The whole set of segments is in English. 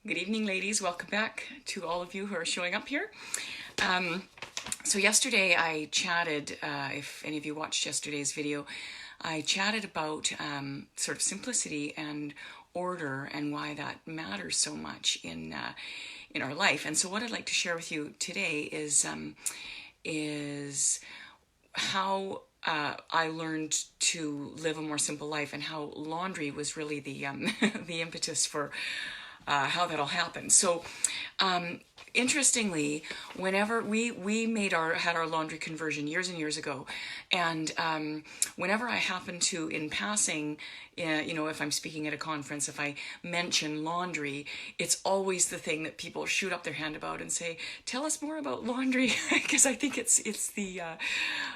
Good evening, ladies. Welcome back to all of you who are showing up here. So yesterday I chatted, if any of you watched yesterday's video, I chatted about sort of simplicity and order and why that matters so much in our life. And so what I'd like to share with you today is how I learned to live a more simple life, and how laundry was really the the impetus for how that all happened. So, interestingly, whenever we had our laundry conversion years and years ago, and whenever I happen to, in passing, if I'm speaking at a conference, if I mention laundry, it's always the thing that people shoot up their hand about and say, "Tell us more about laundry," because I think it's the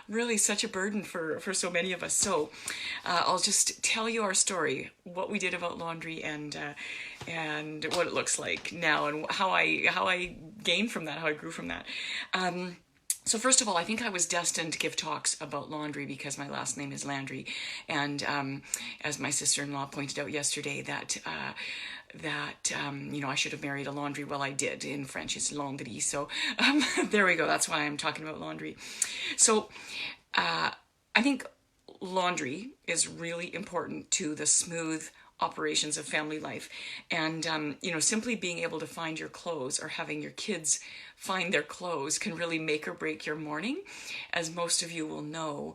really such a burden for so many of us. So I'll just tell you our story, what we did about laundry, and what it looks like now, and how I gained from that, how I grew from that. So first of all, I think I was destined to give talks about laundry because my last name is Landry, and as my sister-in-law pointed out yesterday, that I should have married a laundry. Well, I did. In French, it's laundry. So there we go. That's why I'm talking about laundry. So I think laundry is really important to the smooth operations of family life, and simply being able to find your clothes, or having your kids find their clothes, can really make or break your morning. As most of you will know,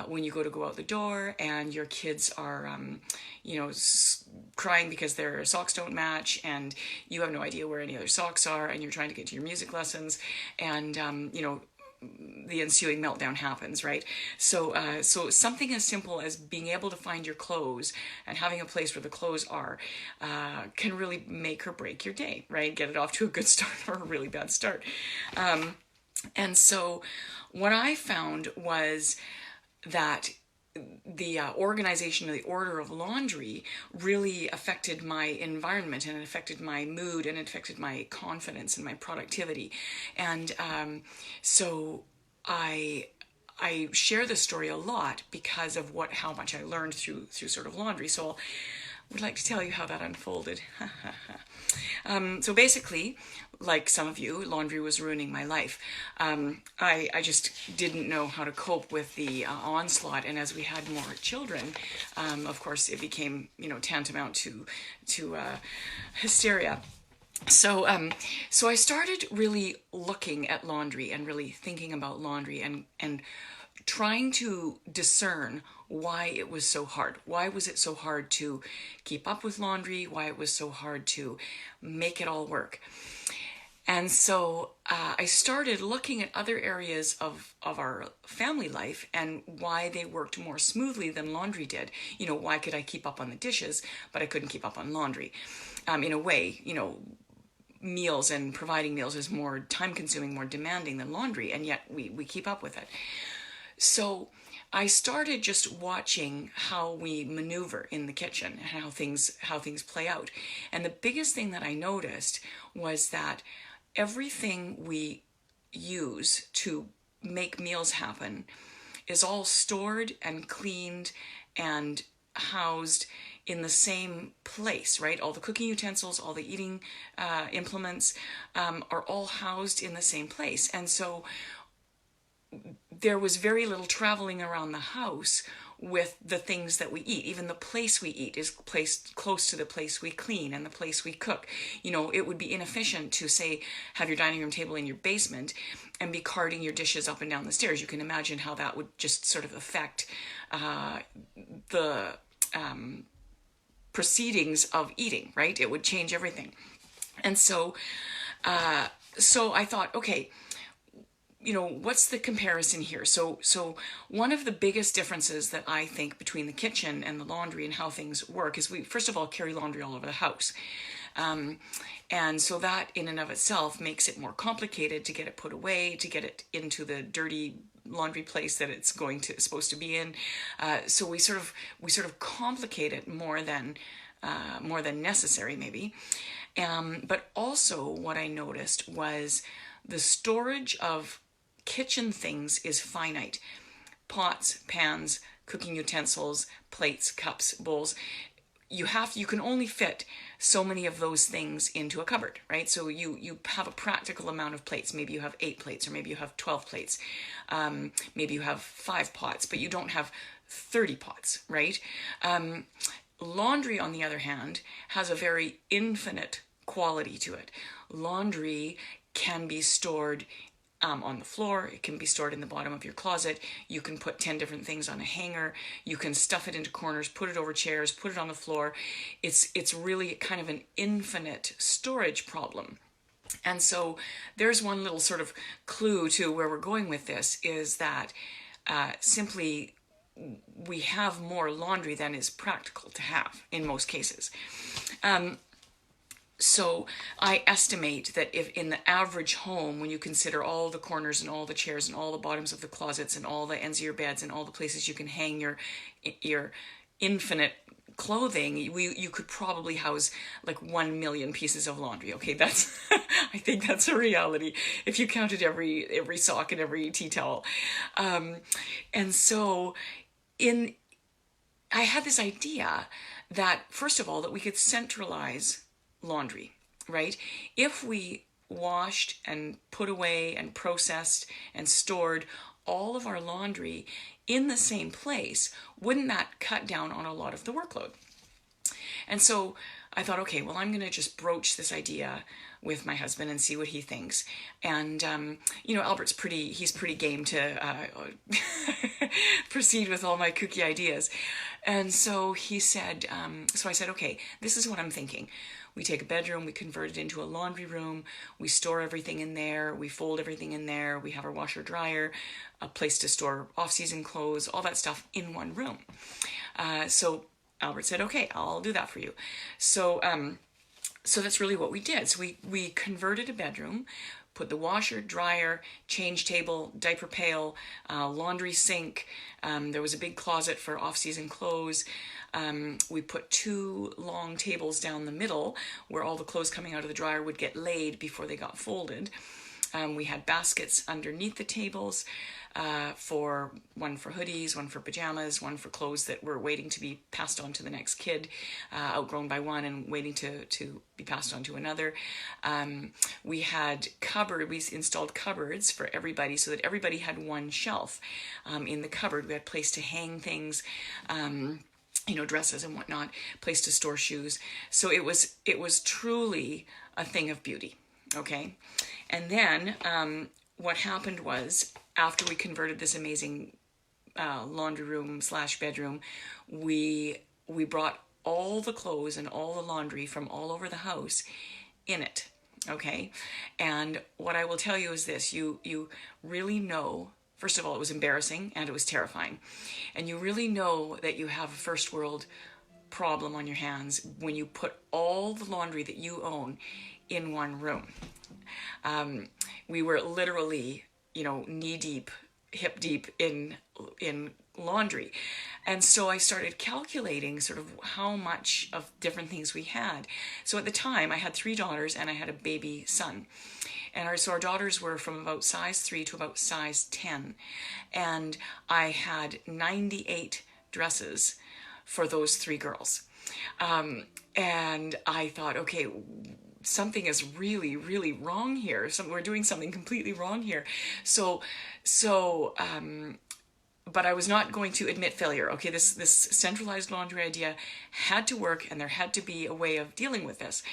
when you go out the door and your kids are crying because their socks don't match, and you have no idea where any other socks are, and you're trying to get to your music lessons, and the ensuing meltdown happens, right? So something as simple as being able to find your clothes and having a place where the clothes are can really make or break your day, right? Get it off to a good start or a really bad start. And so what I found was that the organization, the order of laundry, really affected my environment, and it affected my mood, and it affected my confidence and my productivity. And so I share this story a lot because of how much I learned through sort of laundry. So I would like to tell you how that unfolded. So basically, like some of you, laundry was ruining my life. I just didn't know how to cope with the onslaught, and as we had more children, of course, it became tantamount to hysteria. So I started really looking at laundry and really thinking about laundry, and trying to discern why it was so hard. Why was it so hard to keep up with laundry? Why it was so hard to make it all work? And so I started looking at other areas of our family life and why they worked more smoothly than laundry did. Why could I keep up on the dishes, but I couldn't keep up on laundry? In a way, meals and providing meals is more time-consuming, more demanding than laundry, and yet we keep up with it. So I started just watching how we maneuver in the kitchen and how things play out. And the biggest thing that I noticed was that everything we use to make meals happen is all stored and cleaned and housed in the same place, right? All the cooking utensils, all the eating implements are all housed in the same place. And so there was very little traveling around the house with the things that we eat. Even the place we eat is placed close to the place we clean and the place we cook. It would be inefficient to, say, have your dining room table in your basement and be carting your dishes up and down the stairs. You can imagine how that would just sort of affect the proceedings of eating, right? It would change everything. And so I thought, okay, what's the comparison here? So one of the biggest differences that I think between the kitchen and the laundry and how things work is we, first of all, carry laundry all over the house. And so that in and of itself makes it more complicated to get it put away, to get it into the dirty laundry place that it's supposed to be in. So we sort of complicate it more than necessary, maybe. But also what I noticed was the storage of kitchen things is finite. Pots, pans, cooking utensils, plates, cups, bowls. you can only fit so many of those things into a cupboard, right? So you have a practical amount of plates. Maybe you have 8 plates, or maybe you have 12 plates. Maybe you have 5 pots, but you don't have 30 pots, right? Laundry, on the other hand, has a very infinite quality to it. Laundry can be stored on the floor. It can be stored in the bottom of your closet. You can put 10 different things on a hanger. You can stuff it into corners, put it over chairs, put it on the floor. It's really kind of an infinite storage problem. And so there's one little sort of clue to where we're going with this, is that simply we have more laundry than is practical to have in most cases. So I estimate that if in the average home, when you consider all the corners and all the chairs and all the bottoms of the closets and all the ends of your beds and all the places you can hang your infinite clothing, you could probably house like 1 million pieces of laundry. Okay, that's I think that's a reality if you counted every sock and every tea towel. And so I had this idea that, first of all, that we could centralize laundry, right? If we washed and put away and processed and stored all of our laundry in the same place, wouldn't that cut down on a lot of the workload? And so I thought, okay, well, I'm going to just broach this idea with my husband and see what he thinks. And, Albert's he's pretty game to proceed with all my kooky ideas. And so he said, so I said, okay, this is what I'm thinking. We take a bedroom, we convert it into a laundry room, we store everything in there, we fold everything in there, we have our washer dryer, a place to store off-season clothes, all that stuff in one room. So Albert said, okay, I'll do that for you. So that's really what we did. So we converted a bedroom, put the washer, dryer, change table, diaper pail, laundry sink. There was a big closet for off-season clothes. We put 2 long tables down the middle where all the clothes coming out of the dryer would get laid before they got folded. We had baskets underneath the tables, one for hoodies, one for pajamas, one for clothes that were waiting to be passed on to the next kid, outgrown by one and waiting to be passed on to another. We installed cupboards for everybody so that everybody had one shelf in the cupboard. We had a place to hang things, dresses and whatnot, place to store shoes. So it was truly a thing of beauty. Okay. And then what happened was, after we converted this amazing laundry room / bedroom, we brought all the clothes and all the laundry from all over the house in it. Okay. And what I will tell you is this, you really know, first of all, it was embarrassing and it was terrifying. And you really know that you have a first world problem on your hands when you put all the laundry that you own in one room. We were literally, knee deep, hip deep in laundry. And so I started calculating sort of how much of different things we had. So at the time I had 3 daughters and I had a baby son. And our daughters were from about size 3 to about size 10. And I had 98 dresses for those 3 girls. And I thought, okay, something is really, really wrong here. We're doing something completely wrong here. But I was not going to admit failure. Okay, this centralized laundry idea had to work, and there had to be a way of dealing with this.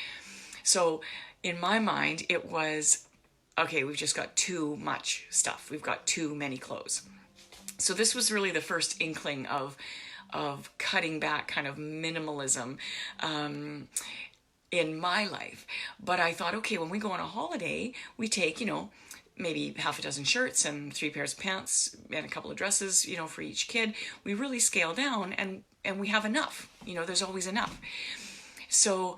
So in my mind, it was, okay, we've just got too much stuff. We've got too many clothes. So this was really the first inkling of cutting back, kind of minimalism in my life. But I thought, okay, when we go on a holiday, we take, maybe half a dozen shirts and 3 pairs of pants and a couple of dresses, for each kid. We really scale down and we have enough. There's always enough. So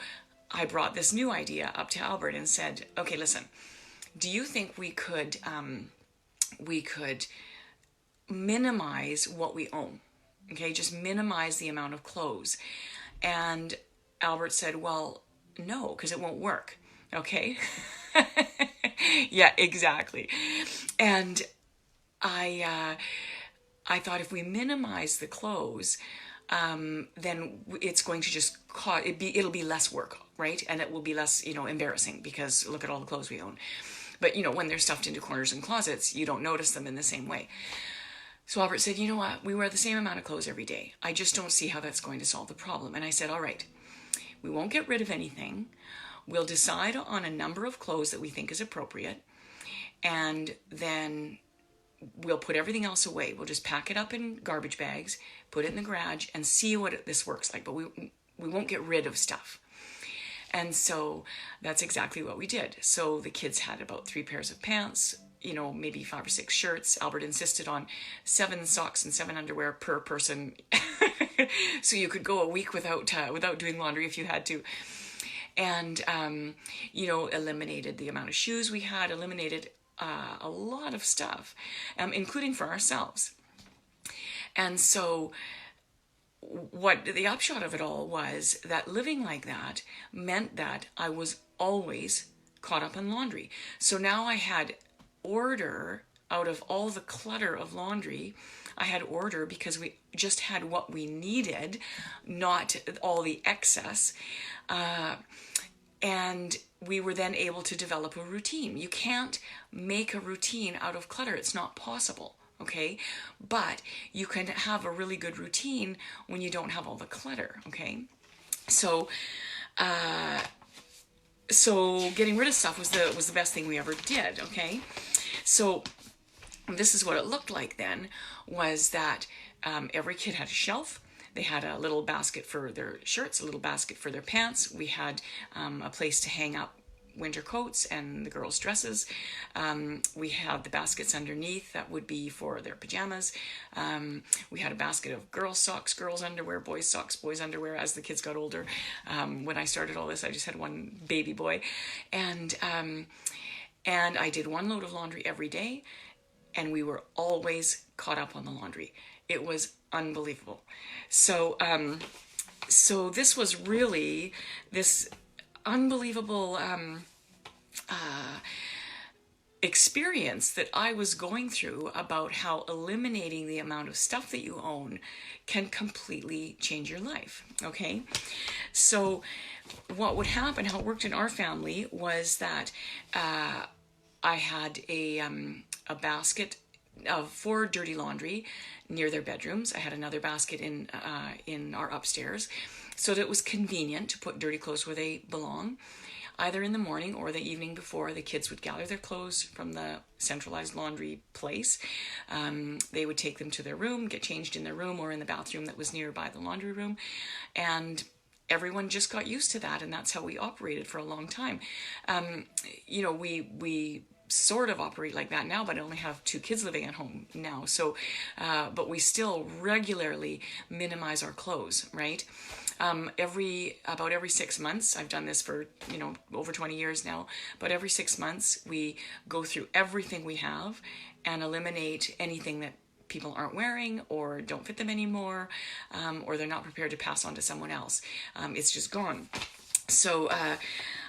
I brought this new idea up to Albert and said, okay, listen, do you think we could minimize what we own? Okay, just minimize the amount of clothes. And Albert said, well, no, because it won't work. Okay. Yeah, exactly. And I thought if we minimize the clothes, then it's going to just it'll be less work, right? And it will be less, embarrassing, because look at all the clothes we own. But, when they're stuffed into corners and closets, you don't notice them in the same way. So Albert said, you know what? We wear the same amount of clothes every day. I just don't see how that's going to solve the problem. And I said, all right, we won't get rid of anything. We'll decide on a number of clothes that we think is appropriate. And then we'll put everything else away. We'll just pack it up in garbage bags, put it in the garage, and see what this works like. But we won't get rid of stuff. And so that's exactly what we did. So the kids had about 3 pairs of pants, maybe 5 or 6 shirts. Albert insisted on 7 socks and 7 underwear per person. So you could go a week without doing laundry if you had to. And, eliminated the amount of shoes we had, eliminated a lot of stuff, including for ourselves. And so what the upshot of it all was that living like that meant that I was always caught up in laundry. So now I had order out of all the clutter of laundry. I had order because we just had what we needed, not all the excess. And we were then able to develop a routine. You can't make a routine out of clutter. It's not possible. Okay, but you can have a really good routine when you don't have all the clutter. Okay, so getting rid of stuff was the best thing we ever did. Okay, so this is what it looked like then, was that every kid had a shelf. They had a little basket for their shirts, a little basket for their pants. We had a place to hang up winter coats and the girls' dresses. We had the baskets underneath that would be for their pajamas. We had a basket of girls' socks, girls' underwear, boys' socks, boys' underwear as the kids got older. When I started all this, I just had one baby boy. And I did 1 load of laundry every day, and we were always caught up on the laundry. It was unbelievable. So this was really this unbelievable experience that I was going through about how eliminating the amount of stuff that you own can completely change your life. Okay, so what would happen, how it worked in our family, was that I had a basket for dirty laundry near their bedrooms. I had another basket in our upstairs, so that it was convenient to put dirty clothes where they belong. Either in the morning or the evening before, the kids would gather their clothes from the centralized laundry place. They would take them to their room, get changed in their room or in the bathroom that was nearby the laundry room. And everyone just got used to that, and that's how we operated for a long time. We sort of operate like that now, but I only have 2 kids living at home now. So, but we still regularly minimize our clothes, right? About every 6 months, I've done this for, over 20 years now, but every 6 months we go through everything we have and eliminate anything that people aren't wearing or don't fit them anymore, or they're not prepared to pass on to someone else. It's just gone. So,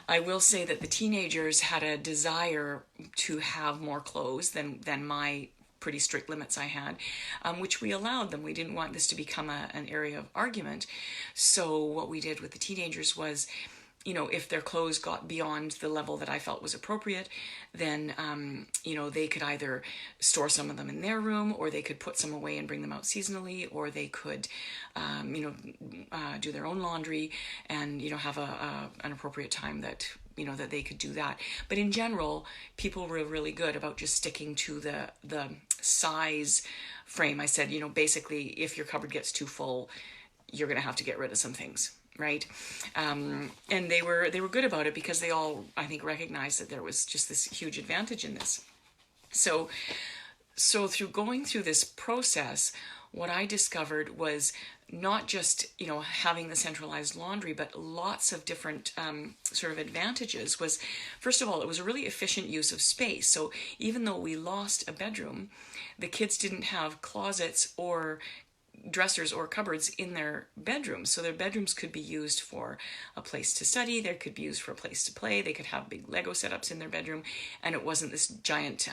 I will say that the teenagers had a desire to have more clothes than my pretty strict limits I had, which we allowed them. We didn't want this to become an area of argument. So what we did with the teenagers was, if their clothes got beyond the level that I felt was appropriate, then, they could either store some of them in their room, or they could put some away and bring them out seasonally, or they could, do their own laundry and, have an appropriate time that, that they could do that. But in general, people were really good about just sticking to the size frame. I said, basically, if your cupboard gets too full, you're going to have to get rid of some things. Right. And they were good about it because they all, I think, recognized that there was just this huge advantage in this. So through going through this process, what I discovered was not just, having the centralized laundry, but lots of different sort of advantages. Was, first of all, it was a really efficient use of space. So even though we lost a bedroom, the kids didn't have closets or dressers or cupboards in their bedrooms. So their bedrooms could be used for a place to study. They could be used for a place to play. They could have big Lego setups in their bedroom. And it wasn't this giant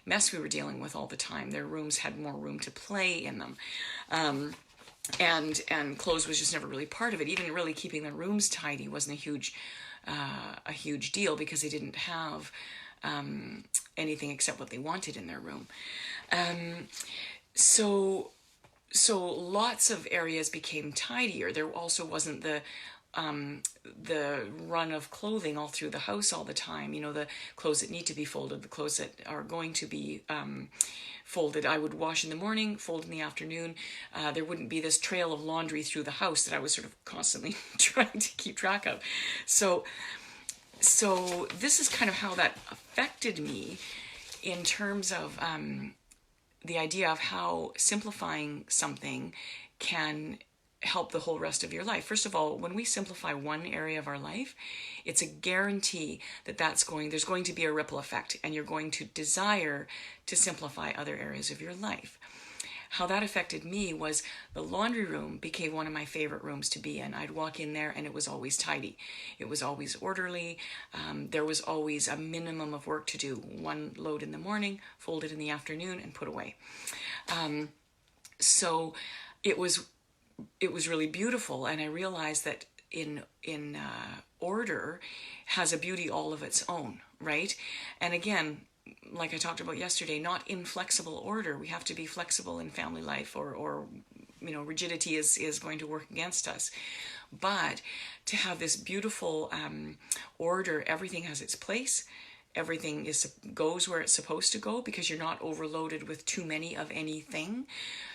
mess we were dealing with all the time. Their rooms had more room to play in them. and clothes was just never really part of it. Even really keeping the rooms tidy wasn't a huge deal, because they didn't have anything except what they wanted in their room. So lots of areas became tidier. There also wasn't the run of clothing all through the house all the time. You know, the clothes that need to be folded, the clothes that are going to be folded. I would wash in the morning, fold in the afternoon. There wouldn't be this trail of laundry through the house that I was sort of constantly trying to keep track of. So this is kind of how that affected me in terms of the idea of how simplifying something can help the whole rest of your life. First of all, when we simplify one area of our life, it's a guarantee that there's going to be a ripple effect, and you're going to desire to simplify other areas of your life. How that affected me was the laundry room became one of my favorite rooms to be in. I'd walk in there and it was always tidy. It was always orderly. There was always a minimum of work to do. One load in the morning, fold it in the afternoon, and put away. So it was really beautiful, and I realized that in order has a beauty all of its own, right? And again, like I talked about yesterday, not inflexible order. We have to be flexible in family life, or rigidity is going to work against us. But to have this beautiful order, everything has its place. Everything goes where it's supposed to go, because you're not overloaded with too many of anything.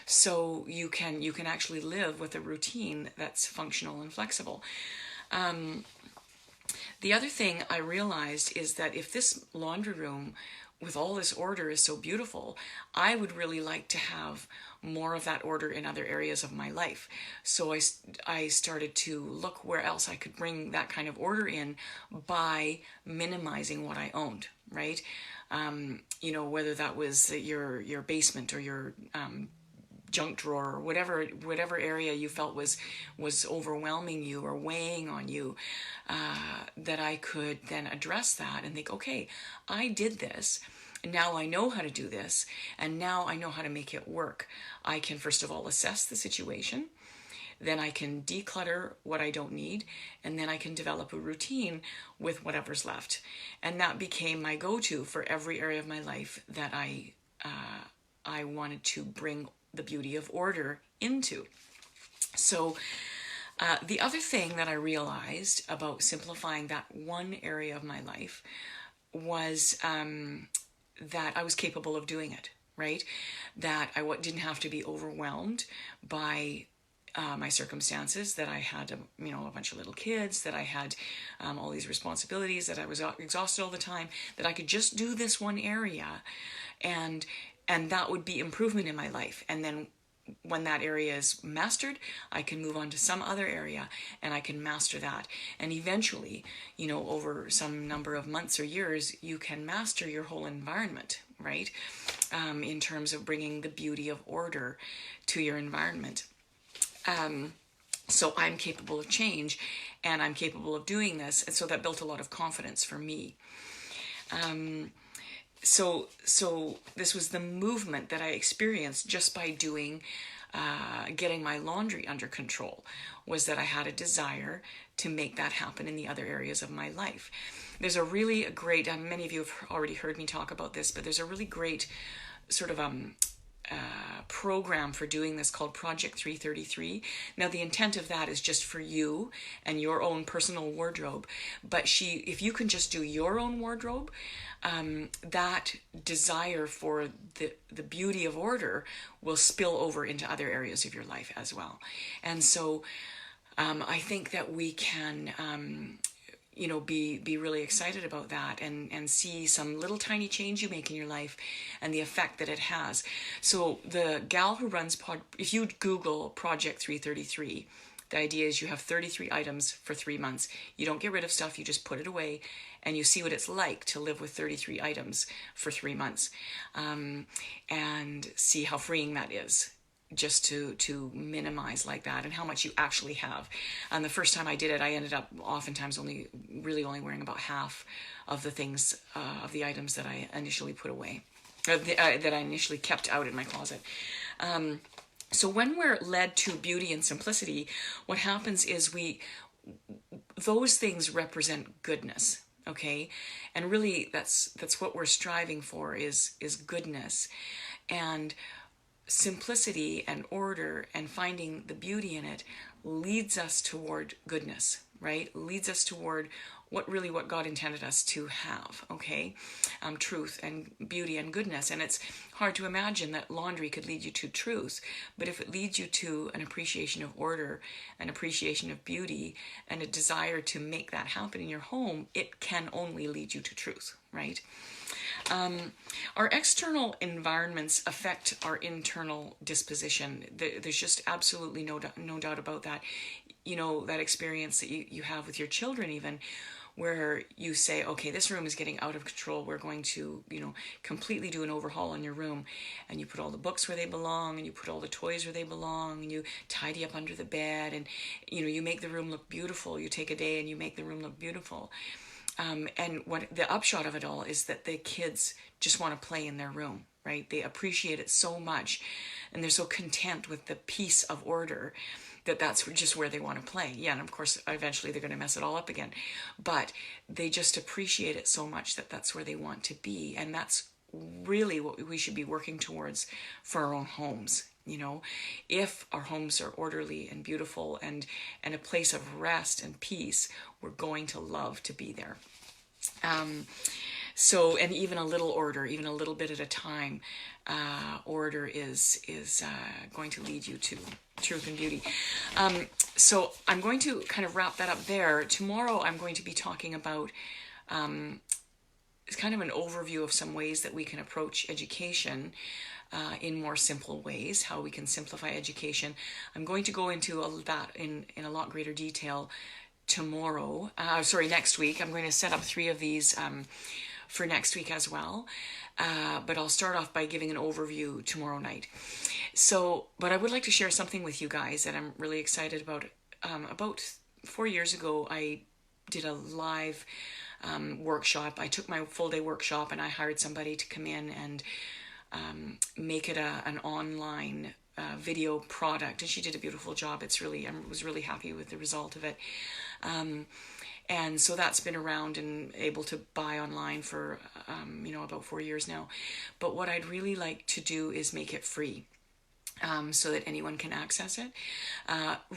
So you can actually live with a routine that's functional and flexible. The other thing I realized is that if this laundry room with all this order is so beautiful, I would really like to have more of that order in other areas of my life. So I started to look where else I could bring that kind of order in by minimizing what I owned, right? Whether that was your basement or your junk drawer, or whatever area you felt was overwhelming you or weighing on you, that I could then address that and think, okay, I did this, and now I know how to do this, and now I know how to make it work. I can first of all assess the situation, then I can declutter what I don't need, and then I can develop a routine with whatever's left. And that became my go-to for every area of my life that I wanted to bring the beauty of order into. So the other thing that I realized about simplifying that one area of my life was that I was capable of doing it, right? That I didn't have to be overwhelmed by my circumstances, that I had a bunch of little kids, that I had all these responsibilities, that I was exhausted all the time, that I could just do this one area, and that would be improvement in my life. And then when that area is mastered, I can move on to some other area and I can master that. And eventually, over some number of months or years, you can master your whole environment, right? In terms of bringing the beauty of order to your environment. So I'm capable of change, and I'm capable of doing this. And so that built a lot of confidence for me. So this was the movement that I experienced just by getting my laundry under control, was that I had a desire to make that happen in the other areas of my life. There's a really great, many of you have already heard me talk about this, but there's a really great sort of program for doing this called Project 333. Now, the intent of that is just for you and your own personal wardrobe. But if you can just do your own wardrobe, that desire for the beauty of order will spill over into other areas of your life as well. And so I think that we can be really excited about that and see some little tiny change you make in your life and the effect that it has. So the gal who runs if you Google Project 333, the idea is you have 33 items for 3 months. You don't get rid of stuff, you just put it away, and you see what it's like to live with 33 items for 3 months, and see how freeing that is, just to minimize like that, and how much you actually have. And the first time I did it, I ended up oftentimes only wearing about half of the things, of the items that I initially put away, that I initially kept out in my closet. So when we're led to beauty and simplicity, what happens is those things represent goodness, okay? And really that's what we're striving for is goodness. And simplicity and order and finding the beauty in it leads us toward goodness, right? Leads us toward what God intended us to have, okay? Truth and beauty and goodness. And it's hard to imagine that laundry could lead you to truth, but if it leads you to an appreciation of order, an appreciation of beauty, and a desire to make that happen in your home, it can only lead you to truth, right? Our external environments affect our internal disposition. There's just absolutely no doubt about that. You know, that experience that you have with your children even, where you say, okay, this room is getting out of control. We're going to, completely do an overhaul in your room. And you put all the books where they belong, and you put all the toys where they belong, and you tidy up under the bed, and, you make the room look beautiful. You take a day and you make the room look beautiful. And what the upshot of it all is that the kids just want to play in their room, right? They appreciate it so much, and they're so content with the peace of order that that's just where they want to play. Yeah, and of course, eventually they're going to mess it all up again. But they just appreciate it so much that that's where they want to be. And that's really what we should be working towards for our own homes. If our homes are orderly and beautiful and a place of rest and peace, we're going to love to be there. So, and even a little order, even a little bit at a time, order is going to lead you to truth and beauty. So I'm going to kind of wrap that up there. Tomorrow I'm going to be talking about it's kind of an overview of some ways that we can approach education in more simple ways, how we can simplify education. I'm going to go into that in a lot greater detail next week. I'm going to set up 3 of these for next week as well. But I'll start off by giving an overview tomorrow night. But I would like to share something with you guys that I'm really excited about. About 4 years ago, I did a live workshop. I took my full day workshop and I hired somebody to come in and make it an online video product, and she did a beautiful job. I was really happy with the result of it. And so that's been around and able to buy online for about 4 years now. But what I'd really like to do is make it free, so that anyone can access it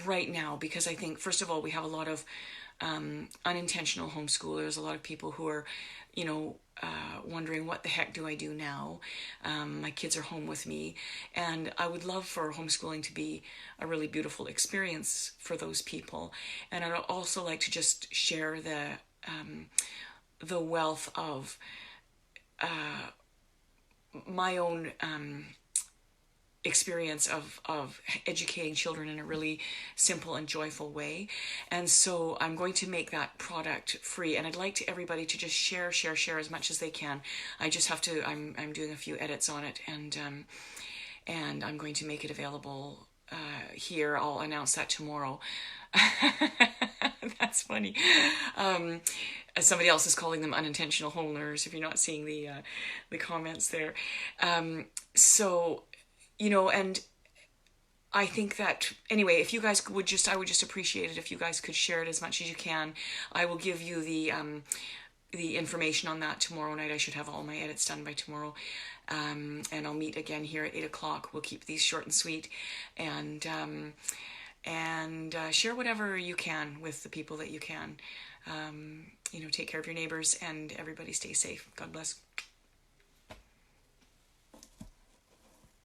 right now, because I think, first of all, we have a lot of unintentional homeschoolers, a lot of people who are wondering, what the heck do I do now? My kids are home with me, and I would love for homeschooling to be a really beautiful experience for those people. And I'd also like to just share the wealth of my own experience of educating children in a really simple and joyful way. And so I'm going to make that product free, and I'd like everybody to just share as much as they can. I just have to, I'm doing a few edits on it, and I'm going to make it available here. I'll announce that tomorrow. That's funny. Somebody else is calling them unintentional homelearners, if you're not seeing the comments there. And I think that, anyway, if you guys I would just appreciate it if you guys could share it as much as you can. I will give you the information on that tomorrow night. I should have all my edits done by tomorrow. And I'll meet again here at 8 o'clock. We'll keep these short and sweet, and share whatever you can with the people that you can. Take care of your neighbors, and everybody stay safe. God bless.